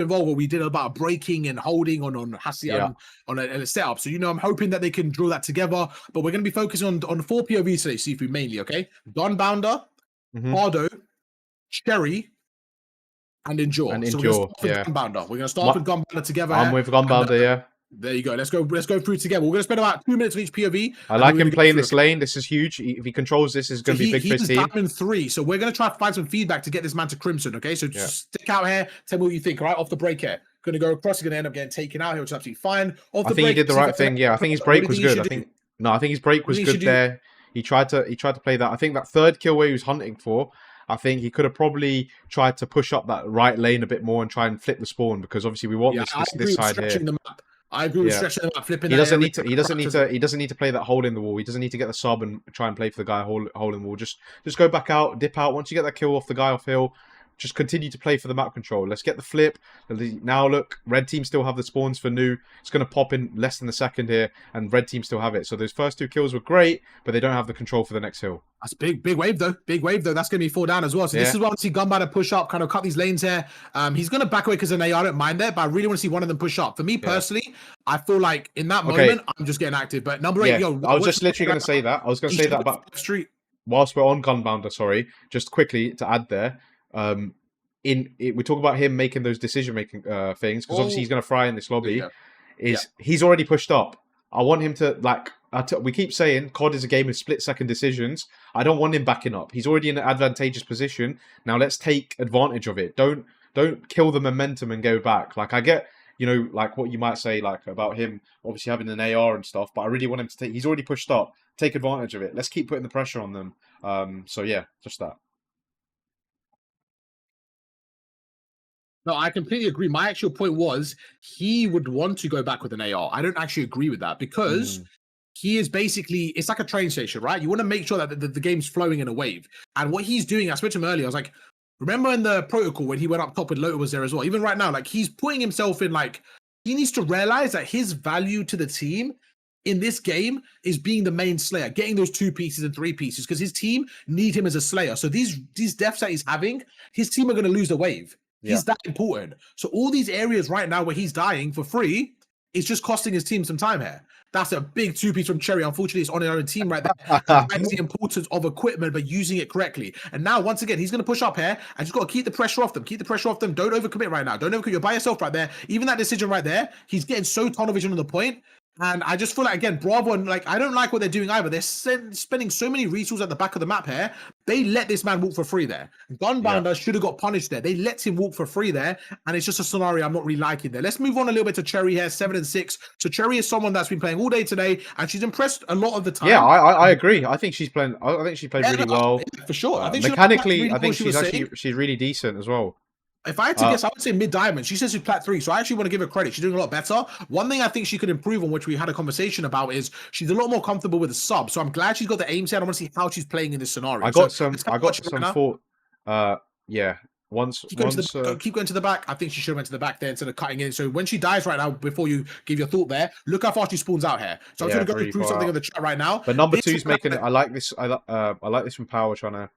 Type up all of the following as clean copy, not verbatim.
involved where we did about breaking and holding on a setup. So I'm hoping that they can draw that together. But we're going to be focusing on 4 POVs today, Sifu, mainly. Okay, Gunbounder, Pardo, Cherry, and Endure. So we're going to start with Gunbounder. We're going to start with Gunbounder together. I'm with Gunbounder, yeah. There you go. Let's go through together. We're going to spend about 2 minutes of each POV. I like him playing this lane. This is huge. If he controls this, is going to be big for his team. He's Diamond 3, so we're going to try to find some feedback to get this man to Crimson, okay? So just stick out here. Tell me what you think, all right? Off the break here. Going to go across. He's going to end up getting taken out here, which is absolutely fine. I think he did the right thing. Yeah, I think his break was good. I think his break was good there. He tried to play that. I think that third kill where he was hunting for, I think he could have probably tried to push up that right lane a bit more and try and flip the spawn, because obviously we want this side here. I agree with stretching them out, flipping. He doesn't need to play that hole in the wall. He doesn't need to get the sub and try and play for the guy hole in the wall. Just go back out, dip out. Once you get that kill off the guy off hill, just continue to play for the map control. Let's get the flip. Now look, red team still have the spawns for new. It's going to pop in less than a second here, and red team still have it. So those first 2 kills were great, but they don't have the control for the next hill. That's big wave though. Big wave though. That's going to be 4 down as well. So this is where I want to see Gunbounder push up, kind of cut these lanes here. He's going to back away because of an AR. I don't mind that, but I really want to see one of them push up. For me personally, I feel like in that moment, I'm just getting active. But number 8, I was just literally going to say that. I was going to say that about Street. Whilst we're on Gunbounder, sorry, just quickly to add there. We talk about him making those decision-making things, because obviously he's going to fry in this lobby. He's already pushed up. I want him to, we keep saying COD is a game of split-second decisions. I don't want him backing up. He's already in an advantageous position. Now let's take advantage of it. Don't kill the momentum and go back. I get, what you might say, about him obviously having an AR and stuff, but I really want him to take... He's already pushed up. Take advantage of it. Let's keep putting the pressure on them. So yeah, just that. No, I completely agree. My actual point was he would want to go back with an AR. I don't actually agree with that, because he is basically, it's like a train station, right? You want to make sure that the game's flowing in a wave. And what he's doing, I spoke to him earlier, I was like, remember in the protocol when he went up top with Lota was there as well? Even right now, he's putting himself in, he needs to realize that his value to the team in this game is being the main slayer, getting those 2 pieces and 3 pieces, because his team need him as a slayer. So these deaths that he's having, his team are going to lose the wave. He's that important. So all these areas right now where he's dying for free, it's just costing his team some time here. That's a big 2-piece from Cherry. Unfortunately, it's on their own team right there. That's the importance of equipment, but using it correctly. And now, once again, he's going to push up here, and just got to keep the pressure off them. Keep the pressure off them. Don't overcommit right now. Don't overcommit. You're by yourself right there. Even that decision right there, he's getting so tunnel vision on the point. And I just feel like, again, Bravo, and I don't like what they're doing either. They're spending so many resources at the back of the map here. They let this man walk for free there. Gunbounder should have got punished there. They let him walk for free there. And it's just a scenario I'm not really liking there. Let's move on a little bit to Cherry here, 7 and 6. So Cherry is someone that's been playing all day today, and she's impressed a lot of the time. Yeah, I agree. I think she's playing. I think she played really well. Yeah, for sure. I think mechanically, I think she's really decent as well. If I had to guess, I would say mid-diamond. She says she's plat 3, so I actually want to give her credit. She's doing a lot better. One thing I think she could improve on, which we had a conversation about, is she's a lot more comfortable with the sub. So I'm glad she's got the aim set. I want to see how she's playing in this scenario. I got some thought. Keep going to the back. I think she should have went to the back there instead of cutting in. So when she dies right now, before you give your thought there, look how fast she spawns out here. So I'm going to go through something in the chat right now. But number 2's making it. I like this. I like this from Power trying to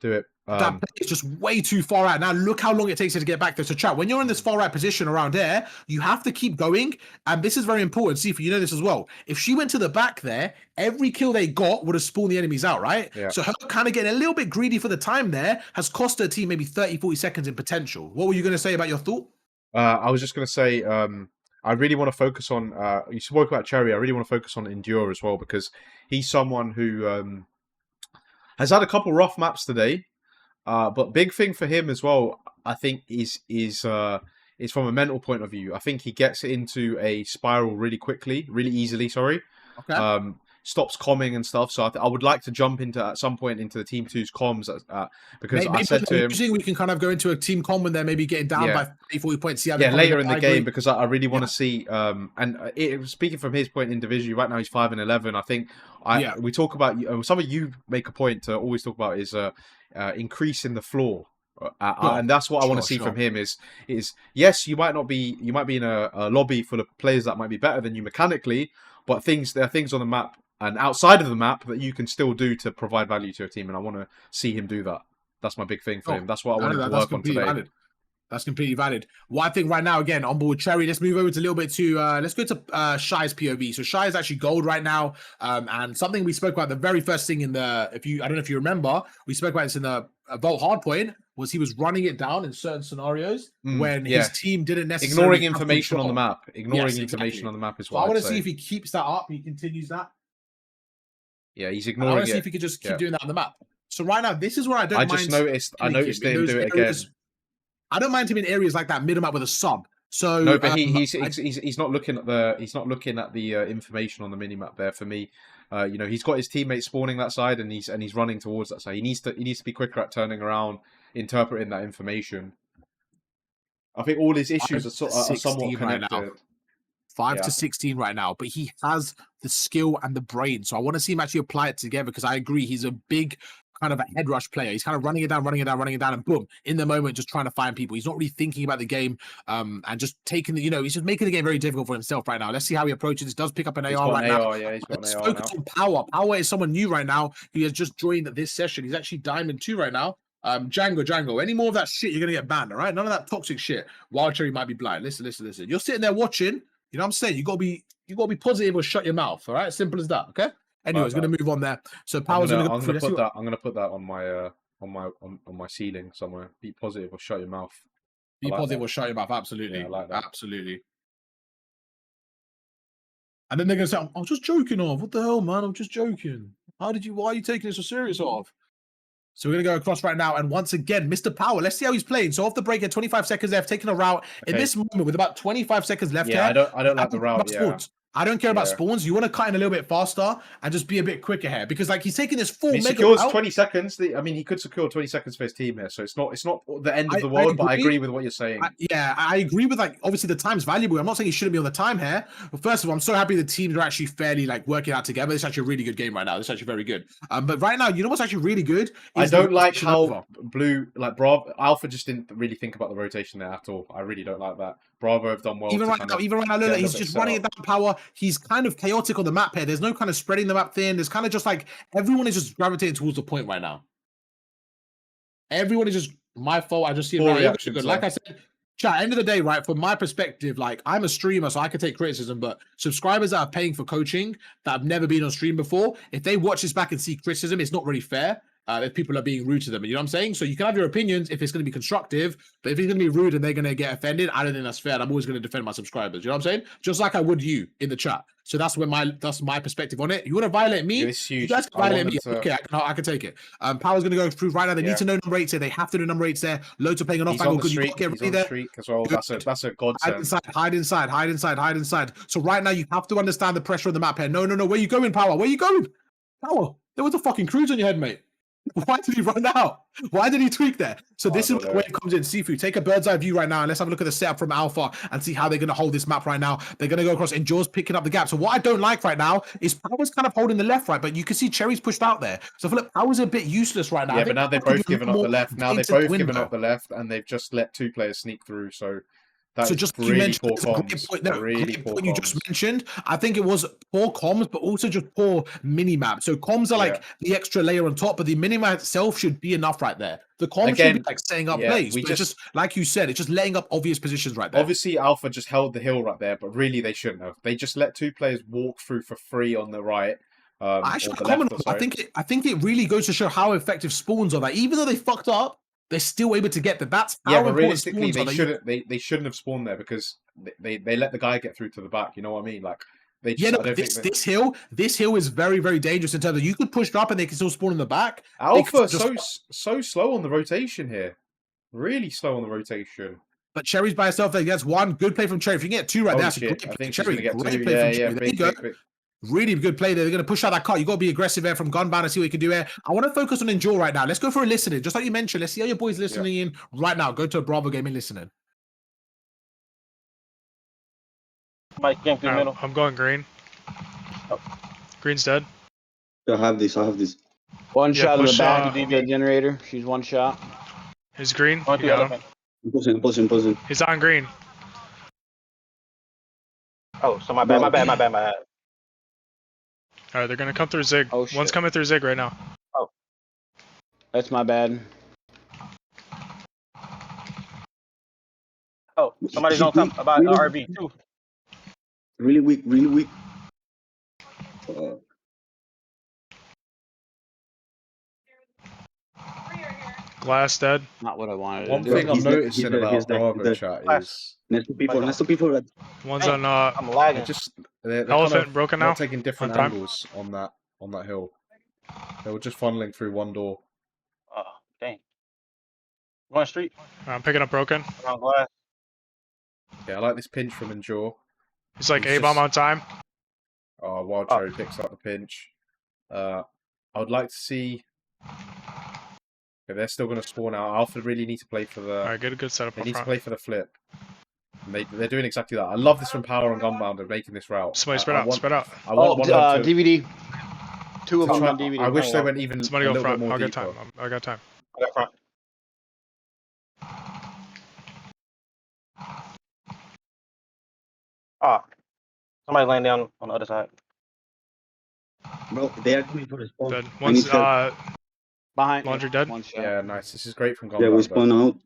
do it. That is just way too far out. Now look how long it takes her to get back there. So chat, when you're in this far right position around there, you have to keep going. And this is very important. See, you know this as well. If she went to the back there, every kill they got would have spawned the enemies out, right? Yeah. So her kind of getting a little bit greedy for the time there has cost her team maybe 30, 40 seconds in potential. What were you going to say about your thought? I was just going to say, I really want to focus on, you spoke about Cherry, I really want to focus on Endure as well, because he's someone who has had a couple rough maps today. But big thing for him as well, I think, is from a mental point of view. I think he gets into a spiral really easily. Sorry. Okay. Stops comming and stuff. So I would like to jump into at some point into the Team 2's comms because maybe I said to him, we can kind of go into a team comm when they're maybe getting down by 30, 40 points. See how later in the game, because I really want to see. Speaking from his point individually, right now he's 5 and 11. I think we talk about something you make a point to always talk about is increasing the floor. And that's what I want to see from him is yes, you might be in a lobby full of players that might be better than you mechanically, but there are things on the map and outside of the map that you can still do to provide value to your team, and I want to see him do that. That's my big thing for him. That's what I want him to work on today. That's completely valid. What I think right now, again, on board Cherry, let's move over to a little bit to, let's go to Shy's POV. So Shy is actually gold right now. And something we spoke about, the very first thing in the, I don't know if you remember, we spoke about this in the Vault Hardpoint, was he was running it down in certain scenarios when his team didn't necessarily ignoring information on the map. Ignoring information on the map is what I want to see if he keeps that up, he continues that. Yeah, he's And ignoring I want to see if he could just keep doing that on the map. So right now, this is where I don't mind. I noticed him do it again. I don't mind him in areas like that middle map with a sub. So no, but he's not looking at the information on the minimap there for me. You know, he's got his teammates spawning that side, and he's running towards that side. He needs to be quicker at turning around, interpreting that information. I think all his issues are somewhat connected. Right now. 5 to 16 right now, but he has the skill and the brain. So I want to see him actually apply it together, because I agree he's a big kind of a head rush player. He's kind of running it down, and boom, in the moment, just trying to find people. He's not really thinking about the game, and just taking the, he's just making the game very difficult for himself right now. Let's see how he approaches this. Does pick up an AR right now. Yeah, he's got an AR focus on Power. Power is someone new right now. He has just joined this session. He's actually Diamond 2 right now. Django, any more of that shit, you're gonna get banned, all right? None of that toxic shit. Wild Cherry might be blind. Listen. You're sitting there watching. You know what I'm saying? You gotta be positive or shut your mouth. All right, simple as that. Okay. Anyways, gonna move on there. So Power's I'm gonna put that on my ceiling somewhere. Be positive or shut your mouth. Be positive or shut your mouth. Absolutely. Yeah, I like that. Absolutely. And then they're gonna say, "I'm just joking, off. What the hell, man? I'm just joking. Why are you taking it so serious, off?" So we're going to go across right now. And once again, Mr. Power, let's see how he's playing. So off the break here, 25 seconds left, taking a route. Okay. In this moment, with about 25 seconds left here. I don't like the route, I don't care about spawns. You want to cut in a little bit faster and just be a bit quicker here, because like he's taking this full mega secures 20 seconds. He could secure 20 seconds for his team here, so it's not the end of the world. But I agree with what you're saying. I agree with, like, obviously the time's valuable. I'm not saying he shouldn't be on the time here. But first of all, I'm so happy the teams are actually fairly like working out together. This is actually a really good game right now. This is actually very good. But right now, you know what's actually really good? I don't like how Bravo Alpha just didn't really think about the rotation there at all. I really don't like that. Bravo have done well. Even right now, look, he's just running it down Power. He's kind of chaotic on the map here. There's no kind of spreading the map thin. There's kind of just like everyone is just gravitating towards the point right now. Everyone is just my fault. I just see it good. Like I said, chat, end of the day, right? From my perspective, like, I'm a streamer, so I can take criticism, but subscribers that are paying for coaching that have never been on stream before, if they watch this back and see criticism, it's not really fair. If people are being rude to them, you know what I'm saying? So you can have your opinions if it's going to be constructive, but if it's going to be rude and they're going to get offended, I don't think that's fair. I'm always going to defend my subscribers. You know what I'm saying? Just like I would you in the chat. So that's my perspective on it. You want to violate me? You guys can violate me. Okay, I can take it. Power's going to go through right now. They need to know number 8 here. They have to know number 8 there. Loads are playing an off angle. Good. You got to get ready there. As well. That's a godsend. Hide inside. So right now you have to understand the pressure on the map here. No. Where you going, Power? Where you going? Power. There was a fucking cruise on your head, mate. Why did he run out? Why did he tweak there? So this is where it comes in. Seafood, take a bird's eye view right now, and let's have a look at the setup from Alpha and see how they're going to hold this map right now. They're going to go across, and Jaws picking up the gap. So what I don't like right now is Power's kind of holding the left, right, but you can see Cherry's pushed out there. So I feel like Power's a bit useless right now. Yeah, but now they've both given up the left. Now they've both given up the left, and they've just let 2 players sneak through. So so just really you mentioned poor comms. Great point you just mentioned. I think it was poor comms, but also just poor mini map. So comms are like the extra layer on top, but the mini map itself should be enough right there. The comms should be like setting up plays, but just like you said, it's just letting up obvious positions right there. Obviously, Alpha just held the hill right there, but really they shouldn't have. They just let 2 players walk through for free on the right. I think it really goes to show how effective spawns are. That even though they fucked up, they're still able to get that. That's how but realistically, they shouldn't have spawned there, because they let the guy get through to the back. You know what I mean? Like they just, this hill is very, very dangerous in terms of you could push up and they can still spawn in the back. Alpha so slow on the rotation here, really slow on the rotation. But Cherry's by herself there. That's one good play from Cherry. If you can get 2 right there, Cherry, great play from Cherry. There you go. Really good play there. They're going to push out that car. You got to be aggressive there from Gunbound and see what you can do here. I want to focus on Endure right now. Let's go for a listening. Just like you mentioned, let's see how your boys listening in right now. Go to a Bravo game and listening. Mike, I'm going green. Oh. Green's dead. I have this. One shot of the back DV generator. She's 1 shot. He's green. You got him. Buzzing. He's on green. Oh, so my bad. Alright, they're gonna come through Zig. Oh, shit. One's coming through Zig right now. Oh. That's my bad. Oh, somebody's on Weak, top about really, RB too. really weak, really weak. Glass dead. Not what I wanted One to thing do. I'm He's there, noticing he's about there, he's Bravo there. chat Glass. is Next to people, next to people. One's Dang, on I'm lagging. they're just they're kind elephant of broken now. not taking different On time. angles on that hill. They were just funneling through one door. Oh, dang. One street. I'm picking up broken. Around glass. Yeah, I like this pinch from Endure. He's like He's A-bomb just- on time. Oh, Wild Oh. Cherry picks up the pinch. I would like to see. Okay, they're still going to spawn out. Alpha really need to play for the. Alright, good setup They up need to front. play for the flip. And they're doing exactly that. I love this from Power and Gunbounder making this route. Somebody spread I out, want, spread out. I want one of them to, DVD. Two of to them try. on DVD. I wish they Oh, went even a Somebody go little bit front. more I'll get deeper. time. I got time. I got front. Ah, somebody laying down on the other side. Bro, they are coming for the spawn. Dead. I need One's help. Behind. laundry dead. One shot. Yeah, nice. This is great from Yeah, we Gunbounder. spawn out.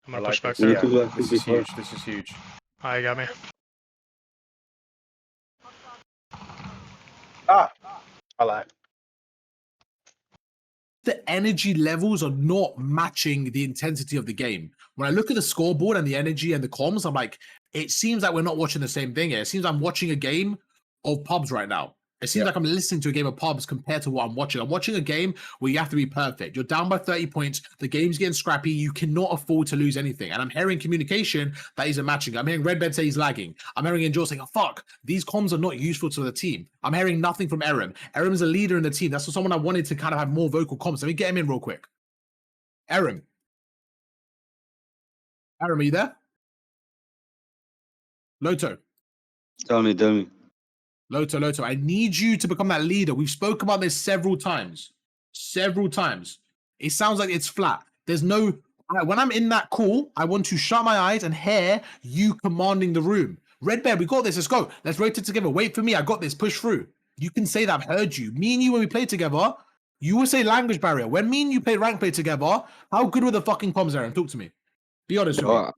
I'm I gonna like push back this. We there. need to Yeah, do this that is before. huge. This is huge. Ah, you got me. Ah, I lied. The energy levels are not matching the intensity of the game. When I look at the scoreboard and the energy and the comms, I'm like, it seems like we're not watching the same thing here. It seems I'm watching a game of pubs right now. It seems like I'm listening to a game of pubs compared to what I'm watching. I'm watching a game where you have to be perfect. You're down by 30 points. The game's getting scrappy. You cannot afford to lose anything. And I'm hearing communication that isn't matching. I'm hearing Redbed say he's lagging. I'm hearing Endure saying, oh, fuck, these comms are not useful to the team. I'm hearing nothing from Erim. Erim's a leader in the team. That's someone I wanted to kind of have more vocal comms. Let me get him in real quick. Erim. Erim, are you there? Loto. Tell me. Loto, I need you to become that leader. We've spoken about this several times. It sounds like it's flat. There's no, when I'm in that call, I want to shut my eyes and hear you commanding the room. Red Bear, we got this. Let's go. Let's rotate together. Wait for me. I got this. Push through. You can say that I've heard you. Me and you, when we played together, you would say language barrier. When me and you played rank play together, how good were the fucking comms, Aaron? Talk to me. Be honest with me.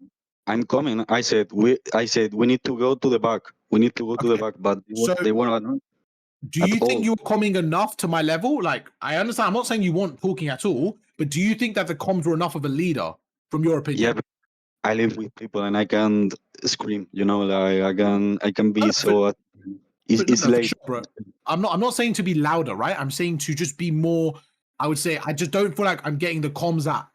I'm coming. I said we need to go to the back. We need to go to the back, but So- they weren't. Do you think you're coming enough to my level? Like, I understand. I'm not saying you weren't talking at all, but do you think that the comms were enough of a leader, from your opinion? Yeah, but I live with people and I can scream. You know, like I can be No, so. It's for late, sure, bro. I'm not saying to be louder, right? I'm saying to just be more. I would say I just don't feel like I'm getting the comms that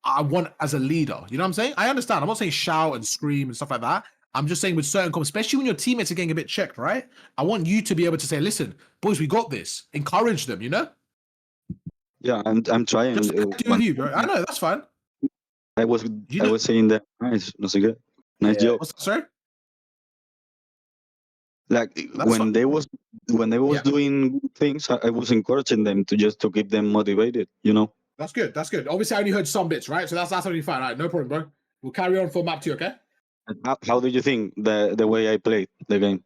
I want as a leader. You know what I'm saying? I understand. I'm not saying shout and scream and stuff like that. I'm just saying with certain comms, especially when your teammates are getting a bit checked, right? I want you to be able to say, "Listen, boys, we got this." Encourage them. You know. Yeah, I'm trying. Just do with you, bro. I know that's fine. I was saying that nice, no sé qué. Nice job. What's that, sorry? Like That's when they was doing good things, I was encouraging them to keep them motivated. You know. That's good. That's good. Obviously, I only heard some bits, right? So that's absolutely fine. All right, no problem, bro. We'll carry on for map 2, okay? How do you think the way I played the game?